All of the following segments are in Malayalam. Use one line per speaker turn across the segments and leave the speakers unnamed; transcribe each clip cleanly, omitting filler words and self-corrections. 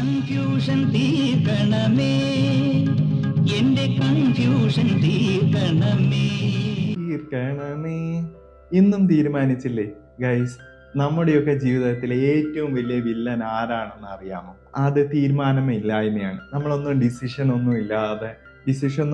കൺഫ്യൂഷൻ തീർക്കണമേ, എന്റെ കൺഫ്യൂഷൻ തീർക്കണമേ.
ഇന്നും തീരുമാനിച്ചില്ലേ ഗൈസ്? നമ്മുടെയൊക്കെ ജീവിതത്തിലെ ഏറ്റവും വലിയ വില്ലൻ ആരാണെന്ന് അറിയാമോ? അത് തീരുമാനമില്ലായ്മയാണ്. നമ്മളൊന്നും ഡിസിഷൻ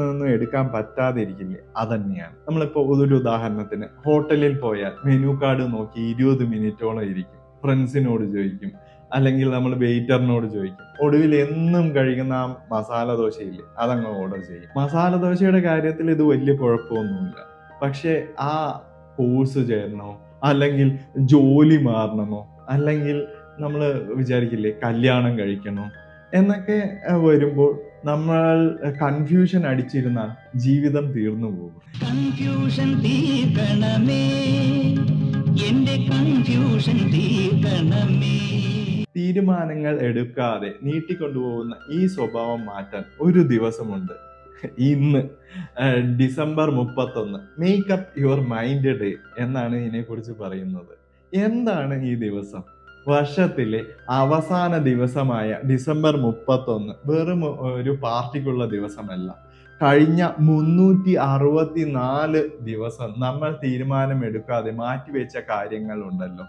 ഒന്നും എടുക്കാൻ പറ്റാതെ ഇരിക്കില്ലേ? അതന്നെയാണ്. നമ്മളിപ്പോ ഒരു ഉദാഹരണത്തിന് ഹോട്ടലിൽ പോയാൽ മെനു കാർഡ് നോക്കി 20 മിനിറ്റോളം ഇരിക്കും. ഫ്രണ്ട്സിനോട് ചോദിക്കും, അല്ലെങ്കിൽ നമ്മൾ വെയിറ്ററിനോട് ചോദിക്കും. ഒടുവിൽ എന്നും കഴിക്കുന്ന ആ മസാല ദോശയില്ലേ, അതങ്ങ് ഓർഡർ ചെയ്യും. മസാല ദോശയുടെ കാര്യത്തിൽ ഇത് വലിയ കുഴപ്പമൊന്നുമില്ല. പക്ഷെ ആ കോഴ്സ് ചേരണോ, അല്ലെങ്കിൽ ജോലി മാറണമോ, അല്ലെങ്കിൽ നമ്മൾ വിചാരിക്കില്ലേ കല്യാണം കഴിക്കണോ എന്നൊക്കെ വരുമ്പോൾ നമ്മൾ കൺഫ്യൂഷൻ അടിച്ചിരുന്നാൽ ജീവിതം തീർന്നു പോകും.
കൺഫ്യൂഷൻ തീർക്കണമേ, എന്റെ കൺഫ്യൂഷൻ തീർക്കണമേ.
തീരുമാനങ്ങൾ എടുക്കാതെ നീട്ടിക്കൊണ്ടുപോകുന്ന ഈ സ്വഭാവം മാറ്റാൻ ഒരു ദിവസമുണ്ട്. ഇന്ന് December 31 makeup your mind day എന്നാണ് ഇതിനെക്കുറിച്ച് പറയുന്നത്. എന്താണ് ഈ ദിവസം? വർഷത്തിലെ അവസാന ദിവസമായ ഡിസംബർ 31 വെറും ഒരു പാർട്ടിക്കുള്ള ദിവസമല്ല. കഴിഞ്ഞ 364 ദിവസം നമ്മൾ തീരുമാനമെടുക്കാതെ മാറ്റിവെച്ച കാര്യങ്ങൾ ഉണ്ടല്ലോ,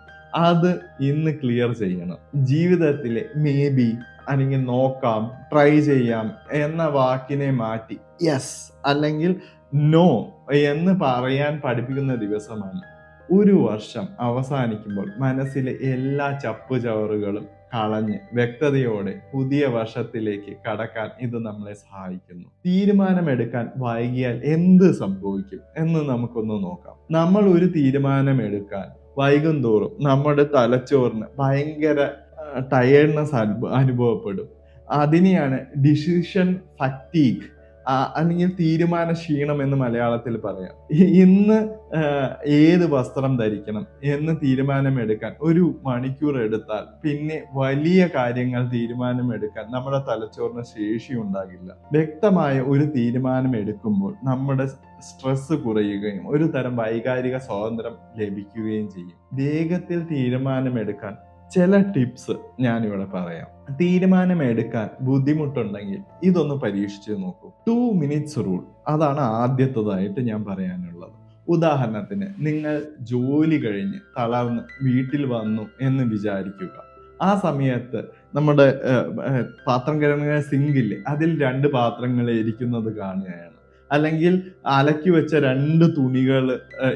അത് ഇന്ന് ക്ലിയർ ചെയ്യണം. ജീവിതത്തിലെ മേ ബി അല്ലെങ്കിൽ നോക്കാം, ട്രൈ ചെയ്യാം എന്ന വാക്കിനെ മാറ്റി യെസ് അല്ലെങ്കിൽ നോ എന്ന് പറയാൻ പഠിപ്പിക്കുന്ന ദിവസമാണ്. ഒരു വർഷം അവസാനിക്കുമ്പോൾ മനസ്സിലെ എല്ലാ ചപ്പുചവറുകളും കളഞ്ഞ് വ്യക്തതയോടെ പുതിയ വർഷത്തിലേക്ക് കടക്കാൻ ഇത് നമ്മളെ സഹായിക്കുന്നു. തീരുമാനമെടുക്കാൻ വൈകിയാൽ എന്ത് സംഭവിക്കും എന്ന് നമുക്കൊന്ന് നോക്കാം. നമ്മൾ ഒരു തീരുമാനമെടുക്കാൻ വൈകും തോറും നമ്മുടെ തലച്ചോറിന് ഭയങ്കര ടയേർഡ്നെസ് അനുഭവപ്പെടും. അതിനെയാണ് ഡിസിഷൻ ഫറ്റീഗ് അല്ലെങ്കിൽ തീരുമാന ക്ഷീണം എന്ന് മലയാളത്തിൽ പറയാം. ഇന്ന് ഏത് വസ്ത്രം ധരിക്കണം എന്ന് തീരുമാനമെടുക്കാൻ 1 മണിക്കൂർ എടുത്താൽ പിന്നെ വലിയ കാര്യങ്ങൾ തീരുമാനമെടുക്കാൻ നമ്മുടെ തലച്ചോറിന് ശേഷി ഉണ്ടാകില്ല. വ്യക്തമായ ഒരു തീരുമാനം എടുക്കുമ്പോൾ നമ്മുടെ സ്ട്രെസ് കുറയുകയും ഒരു തരം വൈകാരിക സ്വാതന്ത്ര്യം ലഭിക്കുകയും ചെയ്യും. വേഗത്തിൽ തീരുമാനമെടുക്കാൻ ചില ടിപ്സ് ഞാനിവിടെ പറയാം. തീരുമാനമെടുക്കാൻ ബുദ്ധിമുട്ടുണ്ടെങ്കിൽ ഇതൊന്ന് പരീക്ഷിച്ച് നോക്കൂ. 2 minutes റൂൾ, അതാണ് ആദ്യത്തേതായിട്ട് ഞാൻ പറയാനുള്ളത്. ഉദാഹരണത്തിന്, നിങ്ങൾ ജോലി കഴിഞ്ഞ് തളർന്ന് വീട്ടിൽ വന്നു എന്ന് വിചാരിക്കുക. ആ സമയത്ത് നമ്മുടെ പാത്രം കഴുകുന്ന സിങ്കില്ലേ, അതിൽ 2 പാത്രങ്ങൾ ഇരിക്കുന്നത് കാണുകയാണ്. അല്ലെങ്കിൽ അലക്കി വെച്ച 2 തുണികൾ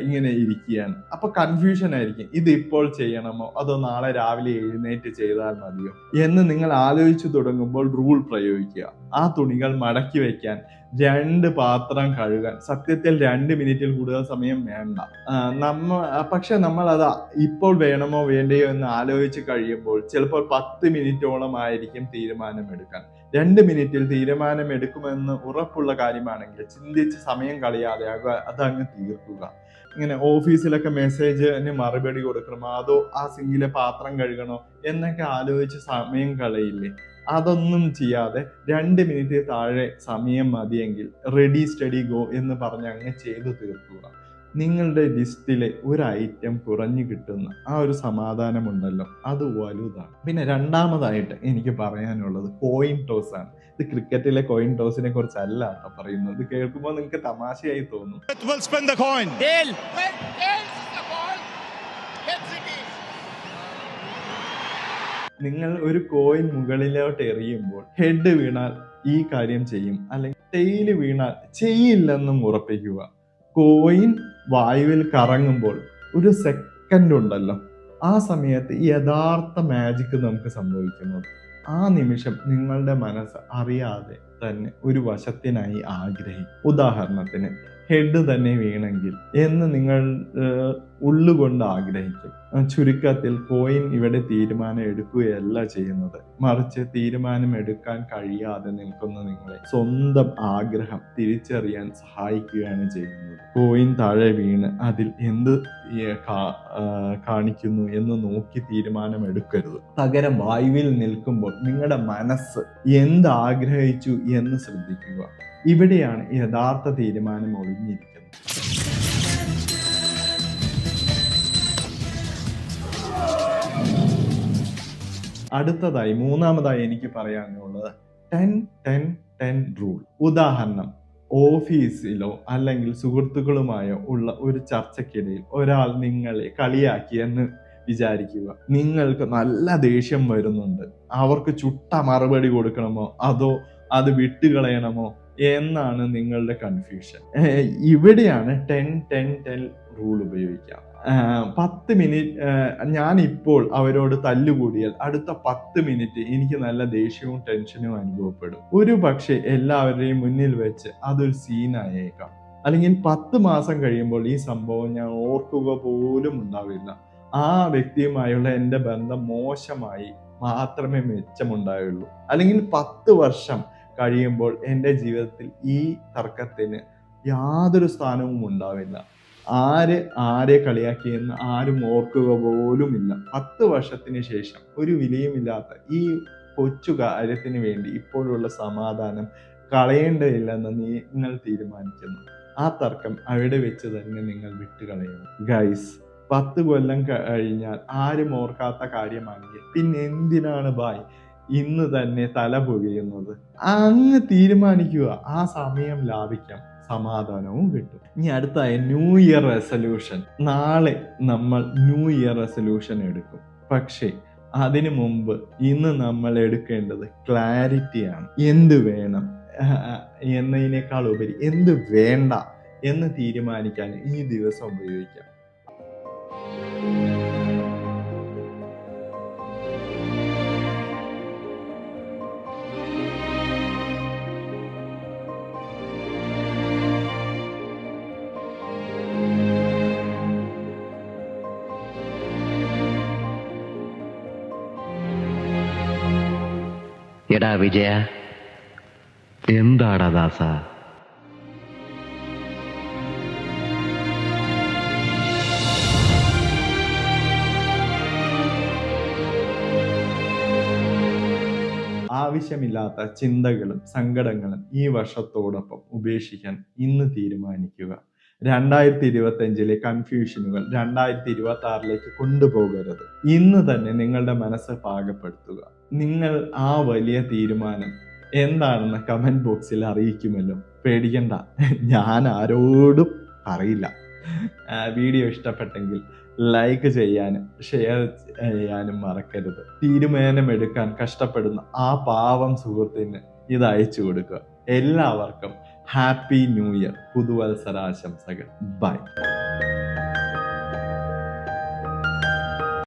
ഇങ്ങനെ ഇരിക്കുകയാണ്. അപ്പൊ കൺഫ്യൂഷൻ ആയിരിക്കും, ഇത് ഇപ്പോൾ ചെയ്യണമോ അതോ നാളെ രാവിലെ എഴുന്നേറ്റ് ചെയ്താൽ മതിയോ എന്ന് നിങ്ങൾ ആലോചിച്ചു തുടങ്ങുമ്പോൾ റൂൾ പ്രയോഗിക്കുക. ആ തുണികൾ മടക്കി വെക്കാൻ, 2 പാത്രം കഴുകാൻ സത്യത്തിൽ 2 മിനിറ്റിൽ കൂടുതൽ സമയം വേണ്ട. പക്ഷെ നമ്മൾ അത് ഇപ്പോൾ വേണമോ വേണ്ടയോ എന്ന് ആലോചിച്ച് കഴിയുമ്പോൾ ചിലപ്പോൾ 10 മിനിറ്റോളം ആയിരിക്കും തീരുമാനമെടുക്കാൻ. 2 മിനിറ്റിൽ തീരുമാനമെടുക്കുമെന്ന് ഉറപ്പുള്ള കാര്യമാണെങ്കിൽ ചിന്തിച്ച് സമയം കളയാതെ അതങ്ങ് തീർക്കുക. ഇങ്ങനെ ഓഫീസിലൊക്കെ മെസ്സേജിന് മറുപടി കൊടുക്കണമോ അതോ ആ സിങ്കിലെ പാത്രം കഴുകണോ എന്നൊക്കെ ആലോചിച്ച് സമയം കളയില്ലേ? അതൊന്നും ചെയ്യാതെ 2 മിനിറ്റ് താഴെ സമയം മതിയെങ്കിൽ റെഡി സ്റ്റഡി ഗോ എന്ന് പറഞ്ഞ് അങ്ങ് ചെയ്തു തീർക്കുക. നിങ്ങളുടെ ലിസ്റ്റിലെ ഒരു ഐറ്റം കുറഞ്ഞു കിട്ടുന്ന ആ ഒരു സമാധാനമുണ്ടല്ലോ, അത് വലുതാണ്. പിന്നെ രണ്ടാമതായിട്ട് എനിക്ക് പറയാനുള്ളത് കോയിൻ ടോസ് ആണ്. ഇത് ക്രിക്കറ്റിലെ കോയിൻ ടോസിനെ കുറിച്ചല്ല പറയുന്നത്. ഇത് കേൾക്കുമ്പോൾ നിങ്ങൾക്ക് തമാശയായി തോന്നും. നിങ്ങൾ ഒരു കോയിൻ മുകളിലോട്ട് എറിയുമ്പോൾ ഹെഡ് വീണാൽ ഈ കാര്യം ചെയ്യും, അല്ലെങ്കിൽ ടെയില് വീണാൽ ചെയ്യില്ലെന്നും ഉറപ്പിക്കുക. കോയിൻ വായുവിൽ കറങ്ങുമ്പോൾ ഒരു സെക്കൻഡ് ഉണ്ടല്ലോ, ആ സമയത്ത് യഥാർത്ഥ മാജിക് നമുക്ക് സംഭവിക്കുന്നത്. ആ നിമിഷം നിങ്ങളുടെ മനസ്സ് അറിയാതെ തന്നെ ഒരു വശത്തിനായി ആഗ്രഹിക്കും. ഉദാഹരണത്തിന് ഹെഡ് തന്നെ വീണെങ്കിൽ എന്ന് നിങ്ങൾ ഉള്ളുകൊണ്ട് ആഗ്രഹിക്കും. ചുരുക്കത്തിൽ കോയിൻ ഇവിടെ തീരുമാനം എടുക്കുകയല്ല ചെയ്യുന്നത്, മറിച്ച് തീരുമാനം എടുക്കാൻ കഴിയാതെ നിൽക്കുന്ന നിങ്ങളെ സ്വന്തം ആഗ്രഹം തിരിച്ചറിയാൻ സഹായിക്കുകയാണ് ചെയ്യുന്നത്. കോയിൻ താഴെ വീണ് അതിൽ എന്ത് കാണിക്കുന്നു എന്ന് നോക്കി തീരുമാനം എടുക്കരുത്. പകരം വായുവിൽ നിൽക്കുമ്പോൾ നിങ്ങളുടെ മനസ്സ് എന്ത് ആഗ്രഹിച്ചു എന്ന് ശ്രദ്ധിക്കുക. ഇവിടെയാണ് യഥാർത്ഥ തീരുമാനം ഒളിഞ്ഞിരിക്കുന്നത്. അടുത്തതായി മൂന്നാമതായി എനിക്ക് പറയാനുള്ളത് 10-10-10 റൂൾ. ഉദാഹരണം, ഓഫീസിലോ അല്ലെങ്കിൽ സുഹൃത്തുക്കളുമായോ ഉള്ള ഒരു ചർച്ചയ്ക്കിടയിൽ ഒരാൾ നിങ്ങളെ കളിയാക്കിയെന്ന് വിചാരിക്കുക. നിങ്ങൾക്ക് നല്ല ദേഷ്യം വരുന്നുണ്ട്. അവർക്ക് ചുട്ട മറുപടി കൊടുക്കണമോ അതോ അത് വിട്ടുകളയണമോ എന്നാണ് നിങ്ങളുടെ കൺഫ്യൂഷൻ. ഇവിടെയാണ് 10-10-10 റൂൾ ഉപയോഗിക്കാം. 10 മിനിറ്റ് ഞാൻ ഇപ്പോൾ അവരോട് തല്ലുകൂടിയാൽ അടുത്ത 10 മിനിറ്റ് എനിക്ക് നല്ല ദേഷ്യവും ടെൻഷനും അനുഭവപ്പെടും. ഒരു പക്ഷേ എല്ലാവരുടെയും മുന്നിൽ വെച്ച് അതൊരു സീനായേക്കാം. അല്ലെങ്കിൽ 10 മാസം കഴിയുമ്പോൾ ഈ സംഭവം ഞാൻ ഓർക്കുക പോലും ഉണ്ടാവില്ല. ആ വ്യക്തിയുമായുള്ള എൻ്റെ ബന്ധം മോശമായി മാത്രമേ മെച്ചമുണ്ടായുള്ളൂ. അല്ലെങ്കിൽ 10 വർഷം കഴിയുമ്പോൾ എൻ്റെ ജീവിതത്തിൽ ഈ തർക്കത്തിന് യാതൊരു സ്ഥാനവും ഉണ്ടാവില്ല. ആരെ കളിയാക്കിയെന്ന് ആരും ഓർക്കുക പോലുമില്ല. 10 വർഷത്തിന് ശേഷം ഒരു വിലയുമില്ലാത്ത ഈ കൊച്ചു കാര്യത്തിന് വേണ്ടി ഇപ്പോഴുള്ള സമാധാനം കളയേണ്ടതില്ലെന്ന് നിങ്ങൾ തീരുമാനിക്കുന്നു. ആ തർക്കം അവിടെ വെച്ച് തന്നെ നിങ്ങൾ വിട്ടുകളയുന്നു. ഗൈസ്, 10 കൊല്ലം കഴിഞ്ഞാൽ ആരും ഓർക്കാത്ത കാര്യമാണെങ്കിൽ പിന്നെ എന്തിനാണ് ബായ് ഇന്ന് തന്നെ തല പുകയുന്നത്? അങ്ങ് തീരുമാനിക്കുക. ആ സമയം ലാഭിക്കാം, സമാധാനവും കിട്ടും. ഇനി അടുത്തായ ന്യൂ ഇയർ റെസൊല്യൂഷൻ. നാളെ നമ്മൾ ന്യൂ ഇയർ റെസൊല്യൂഷൻ എടുക്കും. പക്ഷേ അതിനു മുമ്പ് ഇന്ന് നമ്മൾ എടുക്കേണ്ടത് ക്ലാരിറ്റിയാണ്. എന്ത് വേണം എന്നതിനേക്കാൾ ഉപരി എന്ത് വേണ്ട എന്ന് തീരുമാനിക്കാൻ ഈ ദിവസം ഉപയോഗിക്കാം.
എടാ വിജയ, എന്താടാ ദാസ?
ആവശ്യമില്ലാത്ത ചിന്തകളും സങ്കടങ്ങളും ഈ വർഷത്തോടൊപ്പം ഉപേക്ഷിക്കാൻ ഇന്ന് തീരുമാനിക്കുക. 2025 കൺഫ്യൂഷനുകൾ 2026 കൊണ്ടുപോകരുത്. ഇന്ന് തന്നെ നിങ്ങളുടെ മനസ്സ് പാകപ്പെടുത്തുക. നിങ്ങൾ ആ വലിയ തീരുമാനം എന്താണെന്ന് കമന്റ് ബോക്സിൽ അറിയിക്കുമല്ലോ. പേടിക്കണ്ട, ഞാൻ ആരോടും പറയില്ല. വീഡിയോ ഇഷ്ടപ്പെട്ടെങ്കിൽ ലൈക്ക് ചെയ്യാനും ഷെയർ ചെയ്യാനും മറക്കരുത്. തീരുമാനമെടുക്കാൻ കഷ്ടപ്പെടുന്ന ആ പാവം സുഹൃത്തിന് ഇത് അയച്ചു കൊടുക്കുക. എല്ലാവർക്കും ഹാപ്പി ന്യൂ ഇയർ, പുതുവത്സരാശംസകൾ. ബൈ.